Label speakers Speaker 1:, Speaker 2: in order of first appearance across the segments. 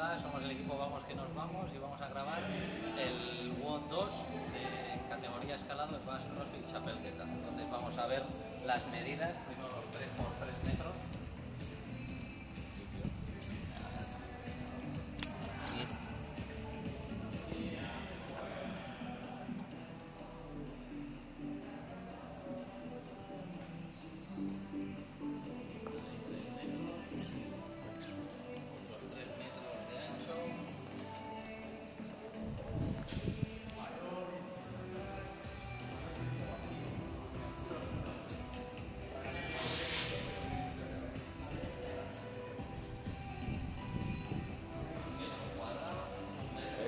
Speaker 1: nada, somos el equipo Vamos que nos vamos y vamos a grabar el WOD 2 de categoría escalado en Basque CrossFit Chapelqueta. Entonces vamos a ver las medidas, primero los 3x3 metros.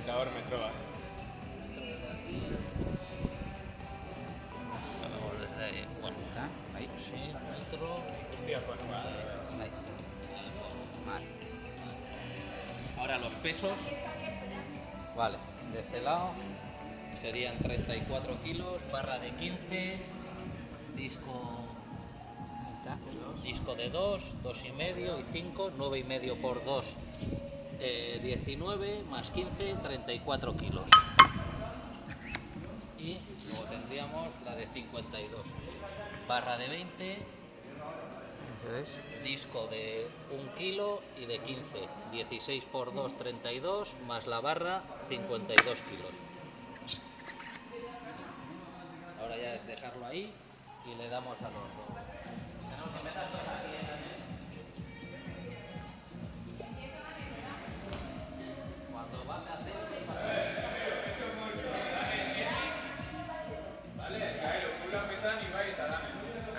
Speaker 2: Ahora me trova.
Speaker 1: Vamos desde ahí. Bueno, ¿está? Ahí, sí, metro.
Speaker 2: Hostia, pues
Speaker 1: Ahí. Vale. Ahora los pesos. Vale, de este lado serían 34 kilos, barra de 15, disco de 2, 2,5 y 5, 9,5 por 2. 19 más 15, 34 kilos. Y luego tendríamos la de 52, barra de 20, disco de 1 kilo y de 15, 16 por 2, 32, más la barra, 52 kilos. Ahora ya es dejarlo ahí y le damos a los dos. Tenemos que meter dos aquí también. Cuando vas a hacer...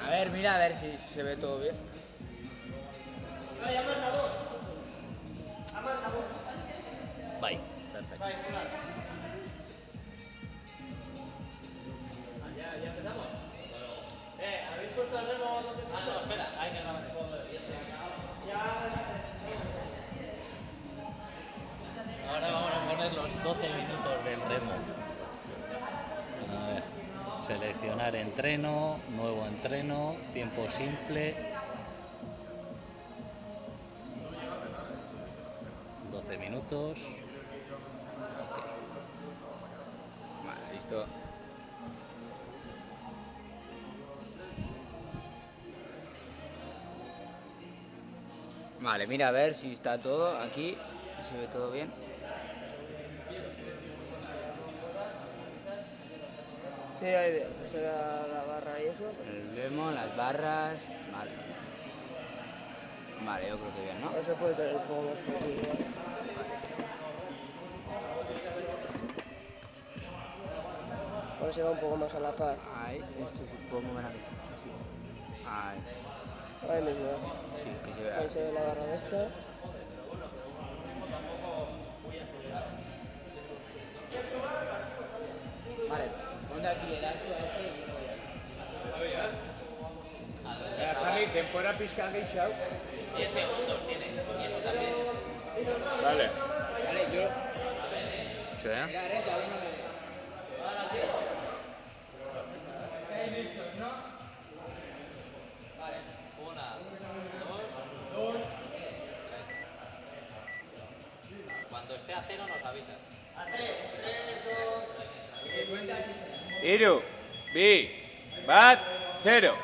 Speaker 3: A ver, mira a ver si se ve todo bien.
Speaker 1: Bye. Perfecto. ¿Ya empezamos? ¿Habéis puesto el remo donde está? No, espera, hay que grabar. Ahora vamos a poner los 12 minutos del remo. A ver, seleccionar entreno, nuevo entreno, tiempo simple. 12 minutos.
Speaker 3: Vale, listo. Vale, mira a ver si está todo aquí. Se ve todo bien.
Speaker 4: Sí, ahí veo, se ve la barra y eso.
Speaker 3: Vemos las barras. Vale. Vale, yo creo que bien, ¿no?
Speaker 4: No se puede tener un poco más posible. Ahora se va un poco más a la par.
Speaker 3: Ahí, esto supongo que aquí. Así. Ahí.
Speaker 4: Ahí mismo.
Speaker 3: Sí, que se vea.
Speaker 4: Ahí se ve la barra de esta.
Speaker 3: Vale, ponte aquí el aso a ese y luego ya.
Speaker 2: Javi, tempora pizka gehiago.
Speaker 3: 10 segundos tiene. Y eso también.
Speaker 2: Vale.
Speaker 3: Vale, yo.
Speaker 1: ¿Sí?
Speaker 3: Mira, ya uno le ve. ¿Estáis listos, no? Vale.
Speaker 1: 1, 2, 3. Cuando esté a cero nos avisas. A 3, 2.
Speaker 2: Iru, bi, bat, 0.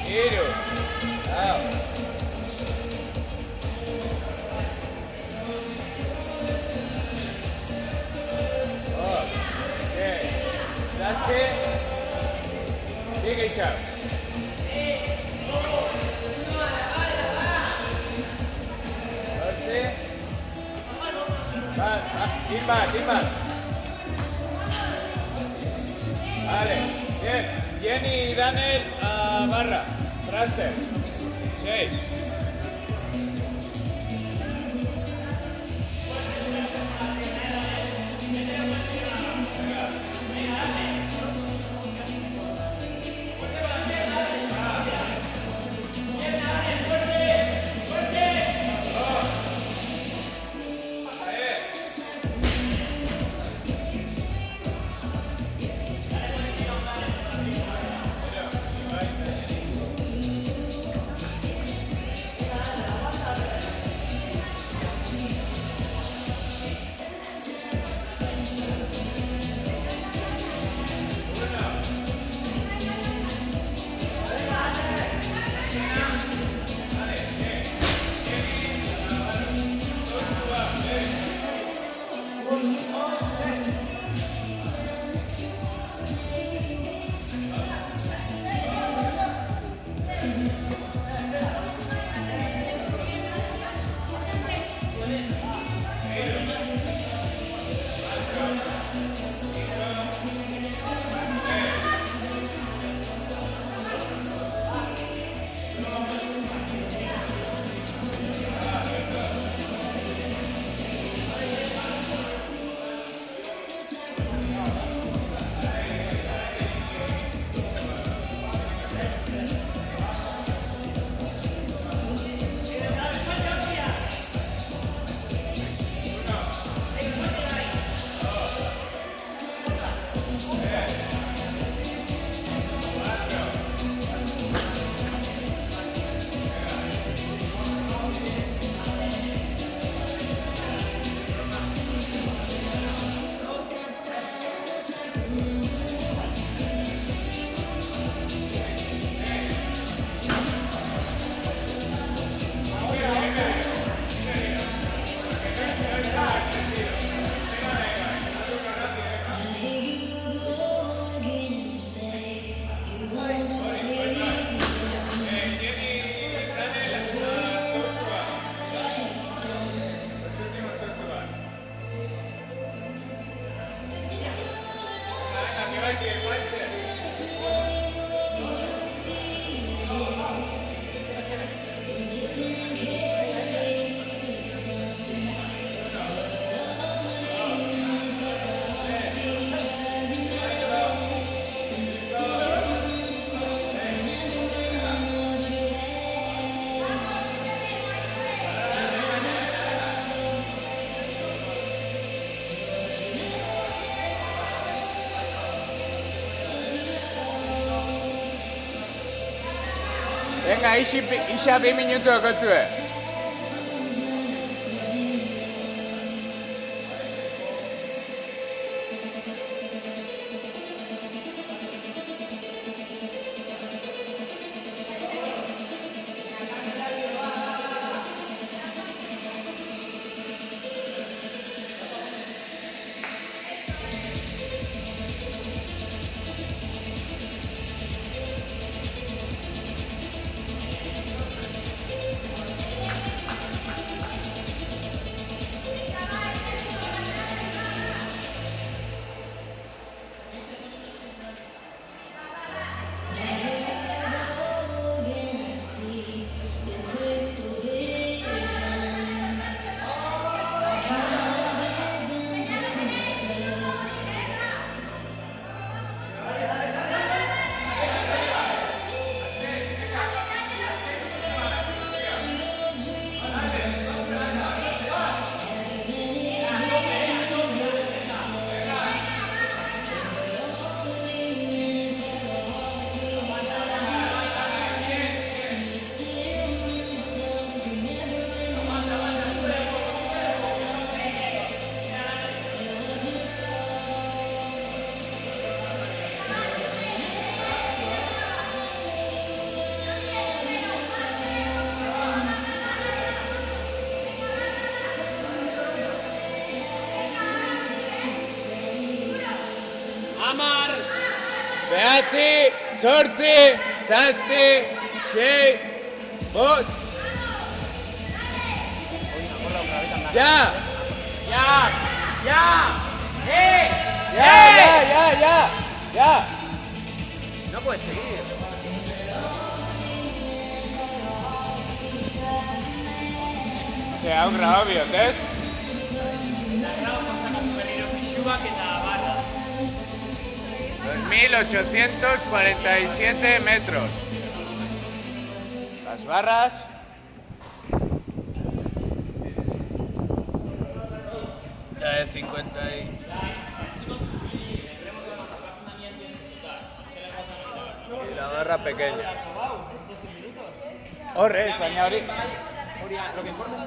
Speaker 2: Tiro. Chao. Okay. That's it. Sigue, chao. Timba. Vale, bien. Jenny y Daniel a barra. Traster. 6. Venga, isa 2 minutu okotzue.
Speaker 5: Amar!
Speaker 2: 9, 8, 7, 6, 5. Ya.
Speaker 5: ¡Ya! ¡Ya! ¡Eh!
Speaker 2: Ya.
Speaker 3: No puedes seguir.
Speaker 2: Se ha grabado biotest.
Speaker 5: que la barra.
Speaker 2: 2.847 metros. Las barras.
Speaker 1: La de 50 y... y la barra pequeña.
Speaker 2: Horre, baina hori.
Speaker 6: Lo que importa es